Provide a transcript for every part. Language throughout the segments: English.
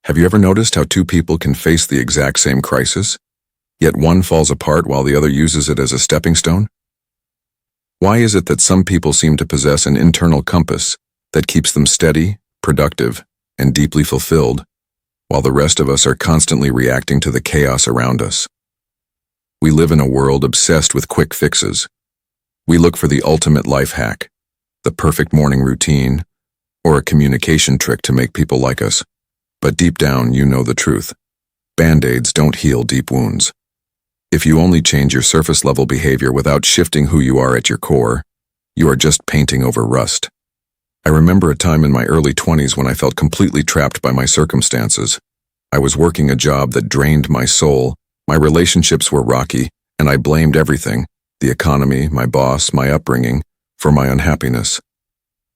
Have you ever noticed how two people can face the exact same crisis, yet one falls apart while the other uses it as a stepping stone? Why is it that some people seem to possess an internal compass that keeps them steady, productive, and deeply fulfilled, while the rest of us are constantly reacting to the chaos around us? We live in a world obsessed with quick fixes. We look for the ultimate life hack, the perfect morning routine, or a communication trick to make people like us. But deep down, you know the truth. Band-aids don't heal deep wounds. If you only change your surface-level behavior without shifting who you are at your core, you are just painting over rust. I remember a time in my early 20s when I felt completely trapped by my circumstances. I was working a job that drained my soul, my relationships were rocky, and I blamed everything, the economy, my boss, my upbringing, for my unhappiness.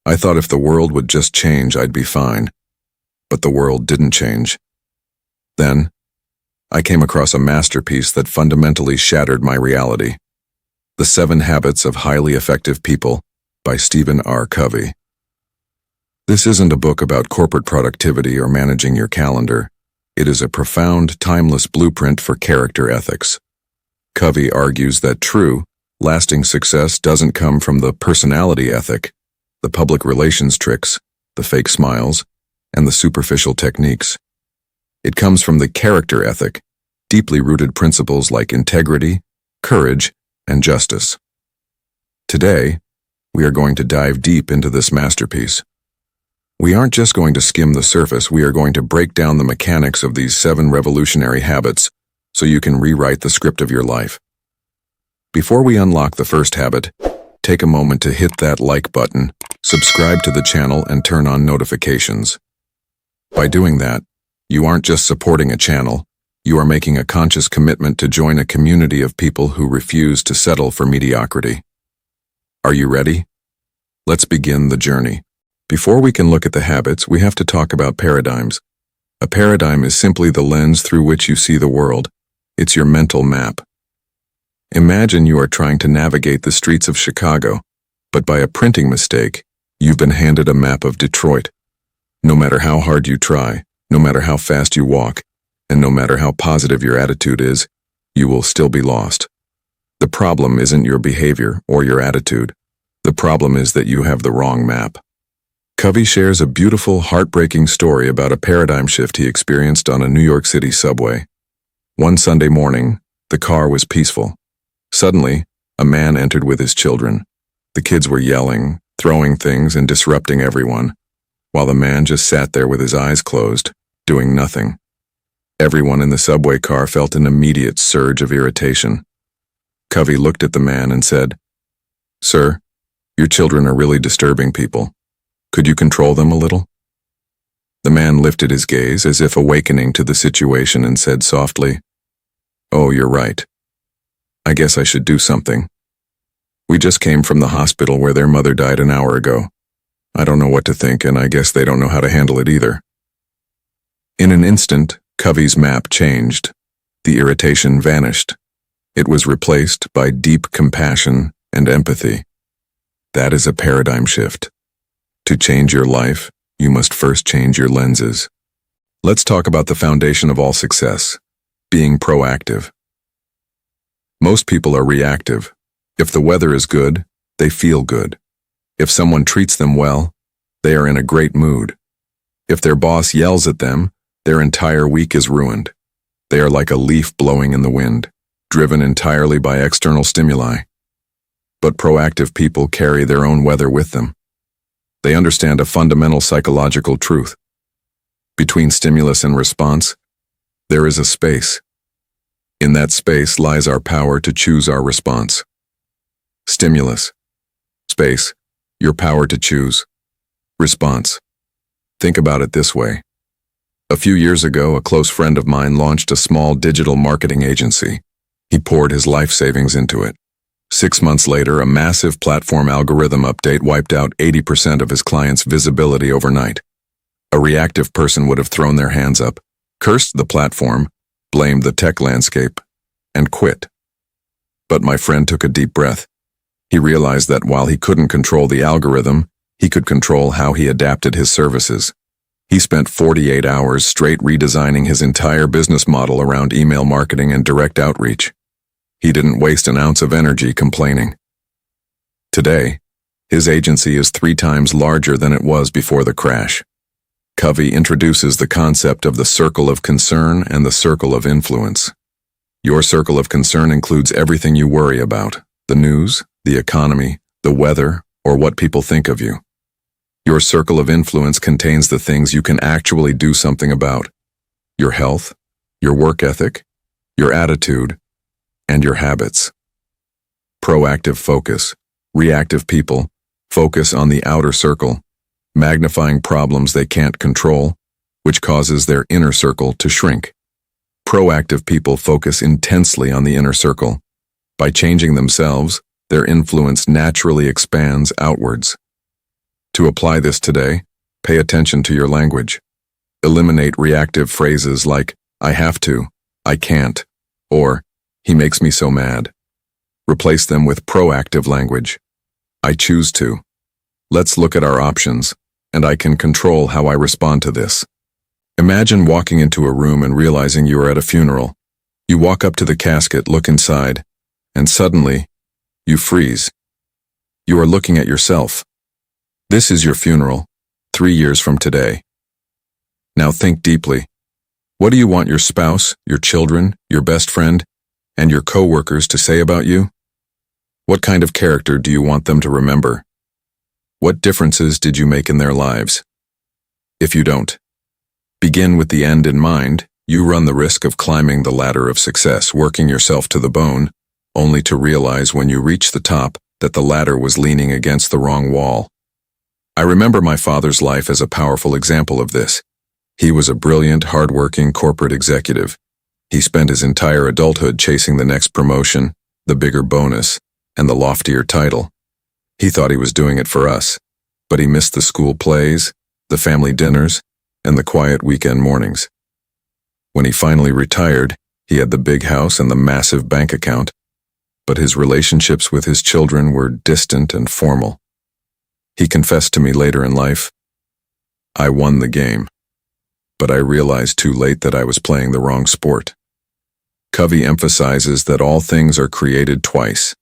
I thought if the world would just change, I'd be fine. But the world didn't change. Then, I came across a masterpiece that fundamentally shattered my reality. The 7 Habits of Highly Effective People by Stephen Covey. This isn't a book about corporate productivity or managing your calendar. It is a profound, timeless blueprint for character ethics. Covey argues that true, lasting success doesn't come from the personality ethic, the public relations tricks, the fake smiles, and the superficial techniques. It comes from the character ethic, deeply rooted principles like integrity, courage, and justice. Today, we are going to dive deep into this masterpiece. We aren't just going to skim the surface, we are going to break down the mechanics of these 7 revolutionary habits so you can rewrite the script of your life. Before we unlock the first habit, take a moment to hit that like button, subscribe to the channel, and turn on notifications. By doing that, you aren't just supporting a channel, you are making a conscious commitment to join a community of people who refuse to settle for mediocrity. Are you ready? Let's begin the journey. Before we can look at the habits, we have to talk about paradigms. A paradigm is simply the lens through which you see the world. It's your mental map. Imagine you are trying to navigate the streets of Chicago, but by a printing mistake, you've been handed a map of Detroit. No matter how hard you try, no matter how fast you walk, and no matter how positive your attitude is, you will still be lost. The problem isn't your behavior or your attitude. The problem is that you have the wrong map. Covey shares a beautiful, heartbreaking story about a paradigm shift he experienced on a New York City subway. One Sunday morning, the car was peaceful. Suddenly, a man entered with his children. The kids were yelling, throwing things, and disrupting everyone, while the man just sat there with his eyes closed, doing nothing. Everyone in the subway car felt an immediate surge of irritation. Covey looked at the man and said, "Sir, your children are really disturbing people. Could you control them a little?" The man lifted his gaze as if awakening to the situation and said softly, "Oh, you're right. I guess I should do something. We just came from the hospital where their mother died an hour ago. I don't know what to think, and I guess they don't know how to handle it either." In an instant, Covey's map changed. The irritation vanished. It was replaced by deep compassion and empathy. That is a paradigm shift. To change your life, you must first change your lenses. Let's talk about the foundation of all success, being proactive. Most people are reactive. If the weather is good, they feel good. If someone treats them well, they are in a great mood. If their boss yells at them, their entire week is ruined. They are like a leaf blowing in the wind, driven entirely by external stimuli. But proactive people carry their own weather with them. They understand a fundamental psychological truth. Between stimulus and response, there is a space. In that space lies our power to choose our response. Stimulus. Space. Your power to choose. Response. Think about it this way. A few years ago, a close friend of mine launched a small digital marketing agency. He poured his life savings into it. 6 months later, a massive platform algorithm update wiped out 80% of his clients' visibility overnight. A reactive person would have thrown their hands up, cursed the platform, blamed the tech landscape, and quit. But my friend took a deep breath. He realized that while he couldn't control the algorithm, he could control how he adapted his services. He spent 48 hours straight redesigning his entire business model around email marketing and direct outreach. He didn't waste an ounce of energy complaining. Today, his agency is 3 times larger than it was before the crash. Covey introduces the concept of the circle of concern and the circle of influence. Your circle of concern includes everything you worry about: the news, the economy, the weather, or what people think of you. Your circle of influence contains the things you can actually do something about: your health, your work ethic, your attitude, and your habits. Proactive focus. Reactive people focus on the outer circle, magnifying problems they can't control, which causes their inner circle to shrink. Proactive people focus intensely on the inner circle. By changing themselves, their influence naturally expands outwards. To apply this today, pay attention to your language. Eliminate reactive phrases like, "I have to," "I can't," or "He makes me so mad." Replace them with proactive language. "I choose to." Let's look at our options, and I can control how I respond to this. Imagine walking into a room and realizing you are at a funeral. You walk up to the casket, look inside, and suddenly, you freeze. You are looking at yourself. This is your funeral, 3 years from today. Now think deeply. What do you want your spouse, your children, your best friend, and your coworkers to say about you? What kind of character do you want them to remember? What differences did you make in their lives? If you don't, begin with the end in mind. You run the risk of climbing the ladder of success, working yourself to the bone, only to realize when you reach the top that the ladder was leaning against the wrong wall. I remember my father's life as a powerful example of this. He was a brilliant, hardworking corporate executive. He spent his entire adulthood chasing the next promotion, the bigger bonus, and the loftier title. He thought he was doing it for us, but he missed the school plays, the family dinners, and the quiet weekend mornings. When he finally retired, he had the big house and the massive bank account, but his relationships with his children were distant and formal. He confessed to me later in life, "I won the game, but I realized too late that I was playing the wrong sport." Covey emphasizes that all things are created twice,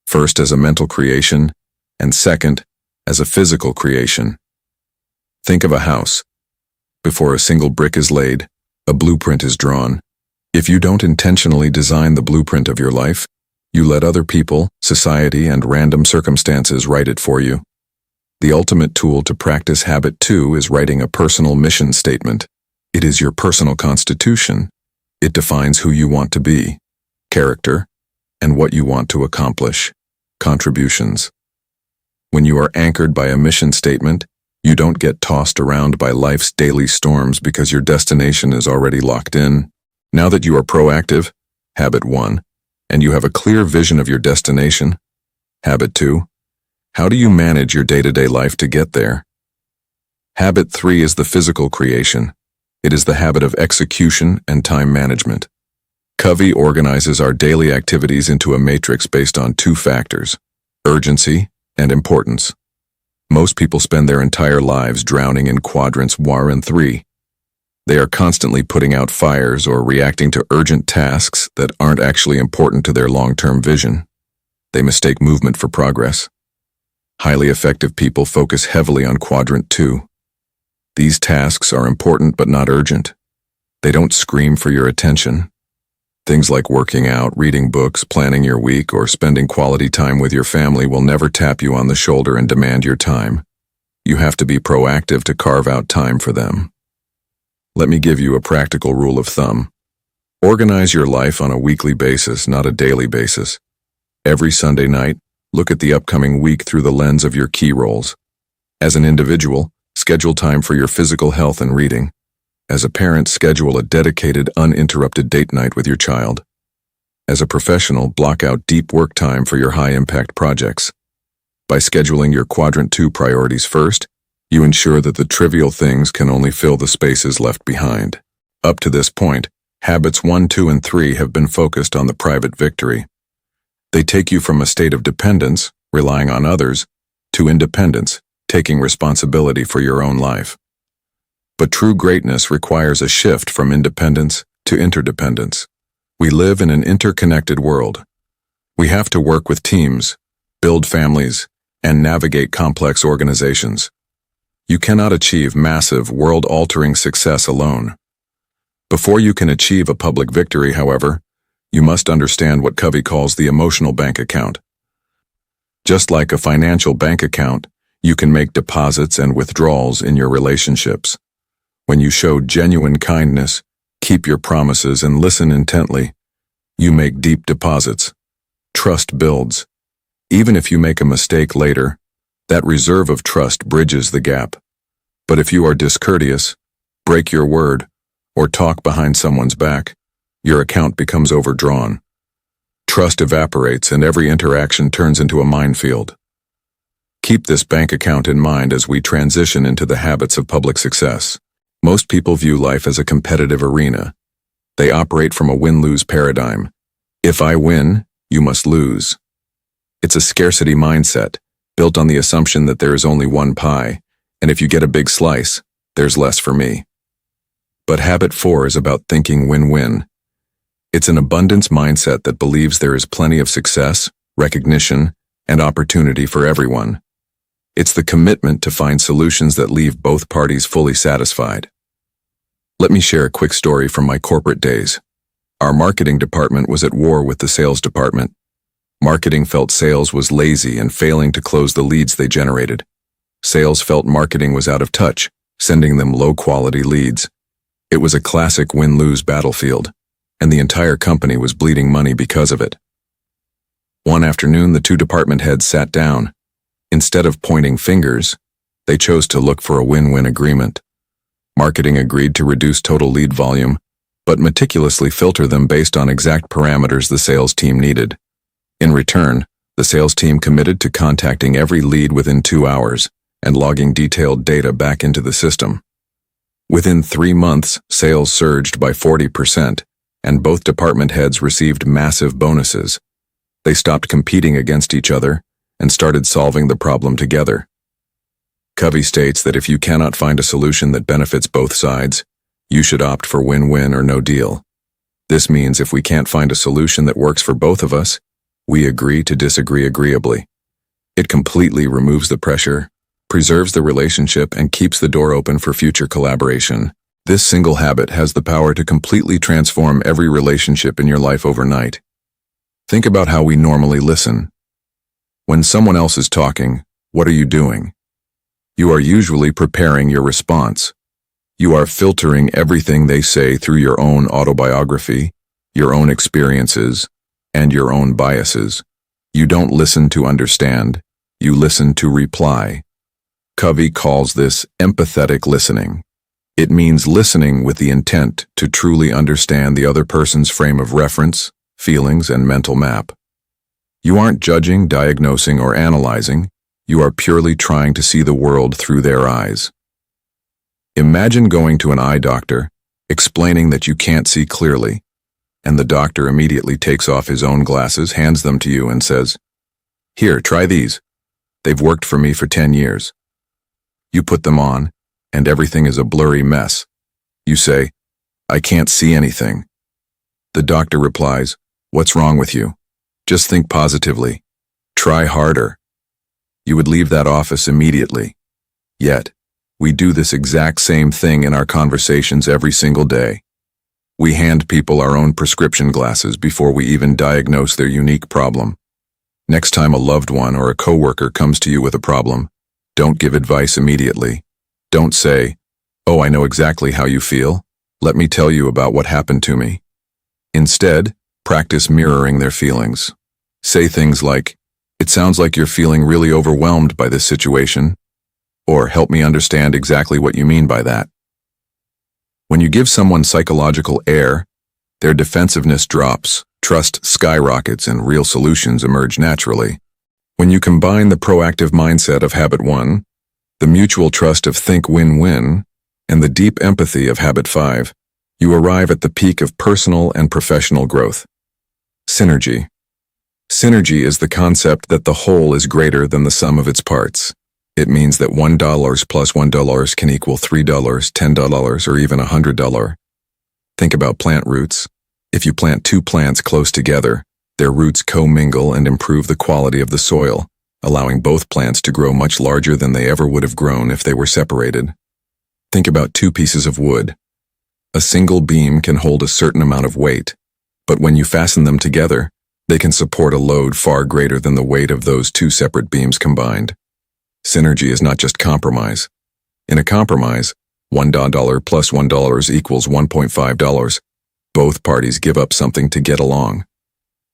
first as a mental creation, and second, as a physical creation. Think of a house. Before a single brick is laid, a blueprint is drawn. If you don't intentionally design the blueprint of your life, you let other people, society, and random circumstances write it for you. The ultimate tool to practice habit 2 is writing a personal mission statement. It is your personal constitution. It defines who you want to be, character, and what you want to accomplish, contributions. When you are anchored by a mission statement, you don't get tossed around by life's daily storms because your destination is already locked in. Now that you are proactive, habit 1, and you have a clear vision of your destination, habit 2, how do you manage your day-to-day life to get there? Habit 3 is the physical creation. It is the habit of execution and time management. Covey organizes our daily activities into a matrix based on 2 factors: urgency and importance. Most people spend their entire lives drowning in quadrants 1 and 3. They are constantly putting out fires or reacting to urgent tasks that aren't actually important to their long-term vision. They mistake movement for progress. Highly effective people focus heavily on quadrant 2. These tasks are important but not urgent. They don't scream for your attention. Things like working out, reading books, planning your week, or spending quality time with your family will never tap you on the shoulder and demand your time. You have to be proactive to carve out time for them. Let me give you a practical rule of thumb. Organize your life on a weekly basis, not a daily basis. Every Sunday night, look at the upcoming week through the lens of your key roles. As an individual, schedule time for your physical health and reading. As a parent, schedule a dedicated, uninterrupted date night with your child. As a professional, block out deep work time for your high-impact projects. By scheduling your quadrant 2 priorities first, you ensure that the trivial things can only fill the spaces left behind. Up to this point, habits 1, 2, and 3 have been focused on the private victory. They take you from a state of dependence, relying on others, to independence, taking responsibility for your own life. But true greatness requires a shift from independence to interdependence. We live in an interconnected world. We have to work with teams, build families, and navigate complex organizations. You cannot achieve massive, world-altering success alone. Before you can achieve a public victory, however, you must understand what Covey calls the emotional bank account. Just like a financial bank account, you can make deposits and withdrawals in your relationships. When you show genuine kindness, keep your promises, and listen intently, you make deep deposits. Trust builds. Even if you make a mistake later, that reserve of trust bridges the gap. But if you are discourteous, break your word, or talk behind someone's back, your account becomes overdrawn. Trust evaporates and every interaction turns into a minefield. Keep this bank account in mind as we transition into the habits of public success. Most people view life as a competitive arena. They operate from a win-lose paradigm. If I win, you must lose. It's a scarcity mindset, built on the assumption that there is only one pie, and if you get a big slice, there's less for me. But habit 4 is about thinking win-win. It's an abundance mindset that believes there is plenty of success, recognition, and opportunity for everyone. It's the commitment to find solutions that leave both parties fully satisfied. Let me share a quick story from my corporate days. Our marketing department was at war with the sales department. Marketing felt sales was lazy and failing to close the leads they generated. Sales felt marketing was out of touch, sending them low-quality leads. It was a classic win-lose battlefield, and the entire company was bleeding money because of it. One afternoon, the two department heads sat down. Instead of pointing fingers, they chose to look for a win-win agreement. Marketing agreed to reduce total lead volume, but meticulously filter them based on exact parameters the sales team needed. In return, the sales team committed to contacting every lead within 2 hours and logging detailed data back into the system. Within 3 months, sales surged by 40%, and both department heads received massive bonuses. They stopped competing against each other and started solving the problem together. Covey states that if you cannot find a solution that benefits both sides, you should opt for win-win or no deal. This means if we can't find a solution that works for both of us, we agree to disagree agreeably. It completely removes the pressure, preserves the relationship, and keeps the door open for future collaboration. This single habit has the power to completely transform every relationship in your life overnight. Think about how we normally listen. When someone else is talking, what are you doing? You are usually preparing your response. You are filtering everything they say through your own autobiography, your own experiences, and your own biases. You don't listen to understand, you listen to reply. Covey calls this empathetic listening. It means listening with the intent to truly understand the other person's frame of reference, feelings, and mental map. You aren't judging, diagnosing, or analyzing. You are purely trying to see the world through their eyes. Imagine going to an eye doctor, explaining that you can't see clearly, and the doctor immediately takes off his own glasses, hands them to you, and says, "Here, try these. They've worked for me for 10 years. You put them on, and everything is a blurry mess. You say, "I can't see anything." The doctor replies, "What's wrong with you? Just think positively. Try harder." You would leave that office immediately. Yet, we do this exact same thing in our conversations every single day. We hand people our own prescription glasses before we even diagnose their unique problem. Next time a loved one or a coworker comes to you with a problem, don't give advice immediately. Don't say, "Oh, I know exactly how you feel. Let me tell you about what happened to me." Instead, practice mirroring their feelings. Say things like, "It sounds like you're feeling really overwhelmed by this situation," or "Help me understand exactly what you mean by that." When you give someone psychological air, their defensiveness drops, trust skyrockets, and real solutions emerge naturally. When you combine the proactive mindset of habit 1, the mutual trust of think win-win, and the deep empathy of habit 5, you arrive at the peak of personal and professional growth. Synergy. Synergy is the concept that the whole is greater than the sum of its parts. It means that $1 plus $1 can equal $3, $10, or even $100. Think about plant roots. If you plant two plants close together, their roots commingle and improve the quality of the soil, allowing both plants to grow much larger than they ever would have grown if they were separated. Think about two pieces of wood. A single beam can hold a certain amount of weight, but when you fasten them together, they can support a load far greater than the weight of those two separate beams combined. Synergy is not just compromise. In a compromise, $1 plus $1 equals $1.5. Both parties give up something to get along.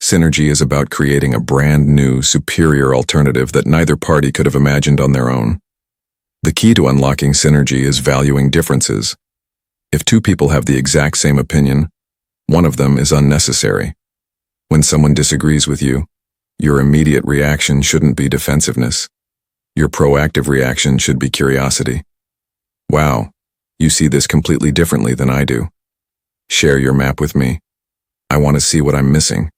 Synergy is about creating a brand new, superior alternative that neither party could have imagined on their own. The key to unlocking synergy is valuing differences. If two people have the exact same opinion, one of them is unnecessary. When someone disagrees with you, your immediate reaction shouldn't be defensiveness. Your proactive reaction should be curiosity. Wow, you see this completely differently than I do. Share your map with me. I want to see what I'm missing.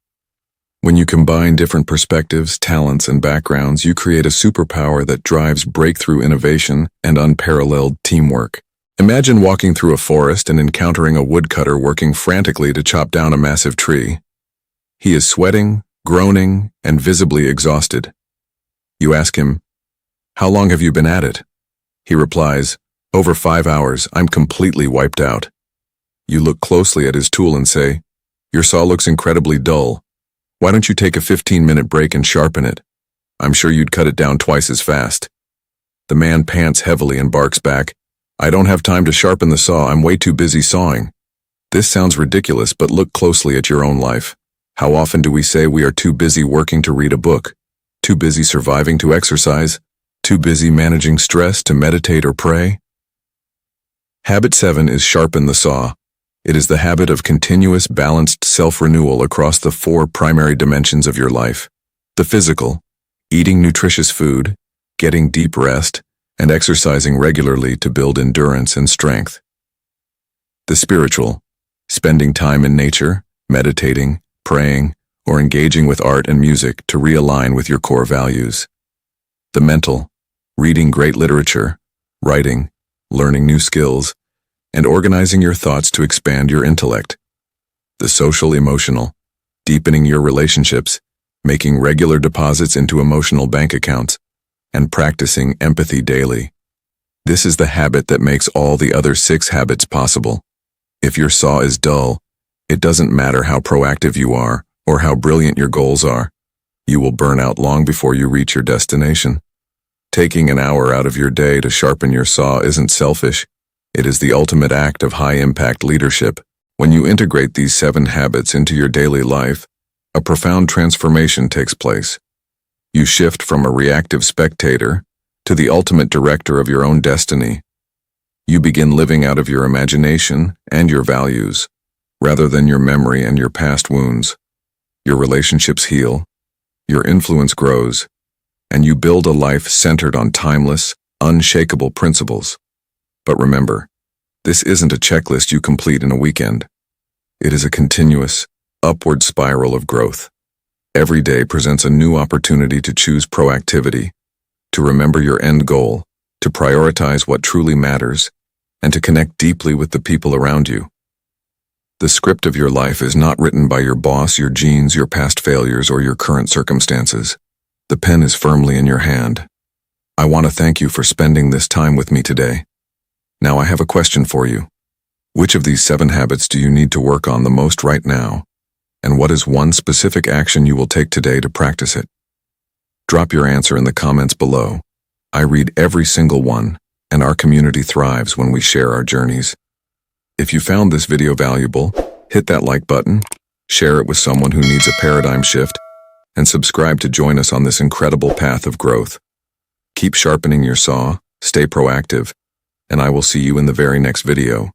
When you combine different perspectives, talents, and backgrounds, you create a superpower that drives breakthrough innovation and unparalleled teamwork. Imagine walking through a forest and encountering a woodcutter working frantically to chop down a massive tree. He is sweating, groaning, and visibly exhausted. You ask him, "How long have you been at it?" He replies, "Over 5 hours, I'm completely wiped out." You look closely at his tool and say, "Your saw looks incredibly dull. Why don't you take a 15-minute break and sharpen it? I'm sure you'd cut it down twice as fast." The man pants heavily and barks back, "I don't have time to sharpen the saw, I'm way too busy sawing." This sounds ridiculous, but look closely at your own life. How often do we say we are too busy working to read a book, too busy surviving to exercise, too busy managing stress to meditate or pray? Habit 7 is sharpen the saw. It is the habit of continuous, balanced self-renewal across the 4 primary dimensions of your life. The physical, eating nutritious food, getting deep rest, and exercising regularly to build endurance and strength. The spiritual, spending time in nature, meditating, praying, or engaging with art and music to realign with your core values. The mental, reading great literature, writing, learning new skills, and organizing your thoughts to expand your intellect. The social emotional, deepening your relationships, making regular deposits into emotional bank accounts, and practicing empathy daily. This is the habit that makes all the other 6 habits possible. If your saw is dull, it doesn't matter how proactive you are or how brilliant your goals are. You will burn out long before you reach your destination. Taking an hour out of your day to sharpen your saw isn't selfish. It is the ultimate act of high-impact leadership. When you integrate these 7 habits into your daily life, a profound transformation takes place. You shift from a reactive spectator to the ultimate director of your own destiny. You begin living out of your imagination and your values, rather than your memory and your past wounds. Your relationships heal, your influence grows, and you build a life centered on timeless, unshakable principles. But remember, this isn't a checklist you complete in a weekend. It is a continuous, upward spiral of growth. Every day presents a new opportunity to choose proactivity, to remember your end goal, to prioritize what truly matters, and to connect deeply with the people around you. The script of your life is not written by your boss, your genes, your past failures, or your current circumstances. The pen is firmly in your hand. I want to thank you for spending this time with me today. Now I have a question for you. Which of these 7 habits do you need to work on the most right now? And what is one specific action you will take today to practice it? Drop your answer in the comments below. I read every single one, and our community thrives when we share our journeys. If you found this video valuable, hit that like button, share it with someone who needs a paradigm shift, and subscribe to join us on this incredible path of growth. Keep sharpening your saw, stay proactive, and I will see you in the very next video.